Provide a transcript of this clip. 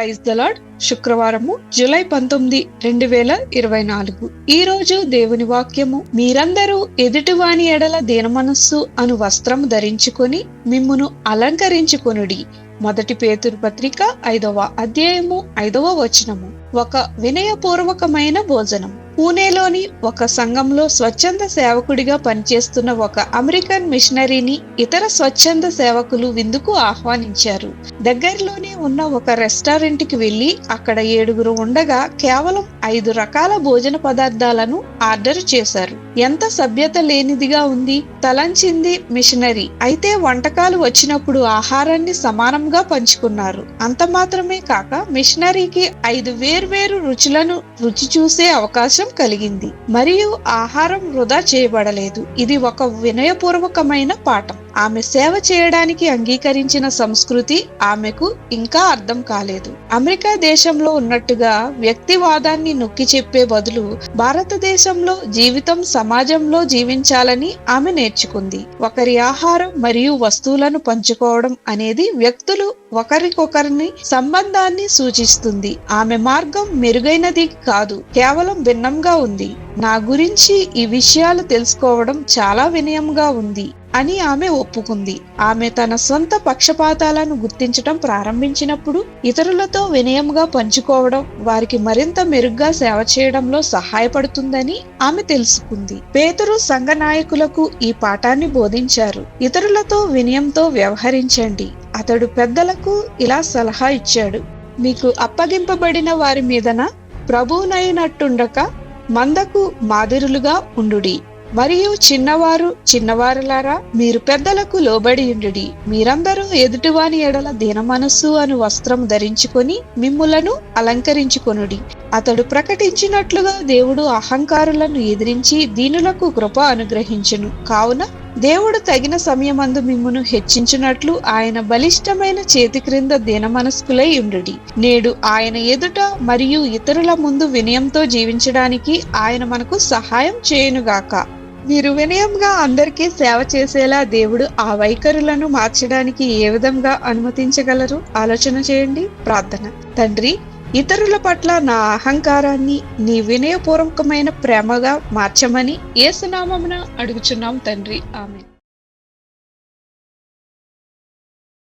Praise the lord. శుక్రవారము July 19, 2024. ఈ రోజు దేవుని వాక్యము, మీరందరూ ఎదుటివాని ఎడల దీనమనస్సు అను వస్త్రము ధరించుకొని మిమ్మును అలంకరించుకొనుడి. 1 పేతురు పత్రిక 5వ అధ్యాయము 5వ వచనము. ఒక వినయపూర్వకమైన భోజనం. పూణేలోని ఒక సంఘంలో స్వచ్ఛంద సేవకుడిగా పనిచేస్తున్న ఒక అమెరికన్ మిషనరీని ఇతర స్వచ్ఛంద సేవకులు విందుకు ఆహ్వానించారు. దగ్గరలోనే ఉన్న ఒక రెస్టారెంట్ కి వెళ్లి అక్కడ 7 ఉండగా కేవలం 5 రకాల భోజన పదార్థాలను ఆర్డర్ చేశారు. ఎంత సభ్యత లేనిదిగా ఉంది, తలంచింది మిషనరీ. అయితే వంటకాలు వచ్చినప్పుడు ఆహారాన్ని సమానంగా పంచుకున్నారు. అంత మాత్రమే కాక మిషనరీకి 5 వేర్వేరు రుచులను రుచి చూసే అవకాశం కలిగింది. మరియు ఆహారం వృధా చేయబడలేదు. ఇది ఒక వినయపూర్వకమైన పాఠం. ఆమె సేవ చేయడానికి అంగీకరించిన సంస్కృతి ఆమెకు ఇంకా అర్థం కాలేదు. అమెరికా దేశంలో ఉన్నట్టుగా వ్యక్తివాదాన్ని నొక్కి చెప్పే బదులు భారతదేశంలో జీవితం సమాజంలో జీవించాలని ఆమె నేర్చుకుంది. ఒకరి ఆహారం మరియు వస్తువులను పంచుకోవడం అనేది వ్యక్తులు ఒకరికొకరిని సంబంధాన్ని సూచిస్తుంది. ఆమె మార్గం మెరుగైనది కాదు, కేవలం భిన్నంగా ఉంది. నా గురించి ఈ విషయాలు తెలుసుకోవడం చాలా వినయంగా ఉంది అని ఆమె ఒప్పుకుంది. ఆమె తన సొంత పక్షపాతాలను గుర్తించడం ప్రారంభించినప్పుడు ఇతరులతో వినయంగా పంచుకోవడం వారికి మరింత మెరుగ్గా సేవ చేయడంలో సహాయపడుతుందని ఆమె తెలుసుకుంది. పేతురు సంఘ నాయకులకు ఈ పాఠాన్ని బోధించారు. ఇతరులతో వినయంతో వ్యవహరించండి. అతడు పెద్దలకు ఇలా సలహా ఇచ్చాడు: మీకు అప్పగింపబడిన వారి మీదన ప్రభువునైనట్టుండక మందకు మాదిరులుగా ఉండుడి. మరియు చిన్నవారులారా, మీరు పెద్దలకు లోబడి ఉండుడి. మీరందరూ ఎదుటివాని ఎడల దీనమనస్సు అను వస్త్రం ధరించుకొని మిమ్ములను అలంకరించుకొనుడి. అతడు ప్రకటించినట్లుగా దేవుడు అహంకారులను ఎదిరించి దీనులకు కృప అనుగ్రహించును. కావున దేవుడు తగిన సమయమందు మిమ్మును హెచ్చించున్నట్లు ఆయన బలిష్టమైన చేతి క్రింద దీనమనస్కులై ఉండుడి. నేడు ఆయన ఎదుట మరియు ఇతరుల ముందు వినయంతో జీవించడానికి ఆయన మనకు సహాయం చేయునుగాక. మీరు వినయంగా అందరికీ సేవ చేసేలా దేవుడు ఆ వైఖరులను మార్చడానికి ఏ విధంగా అనుమతించగలరు? ఆలోచన చేయండి. ప్రార్థన. తండ్రి, ఇతరుల పట్ల నా అహంకారాన్ని నీ వినయపూర్వకమైన ప్రేమగా మార్చమని యేసు నామమున అడుగుచున్నాం తండ్రి. ఆమేన్.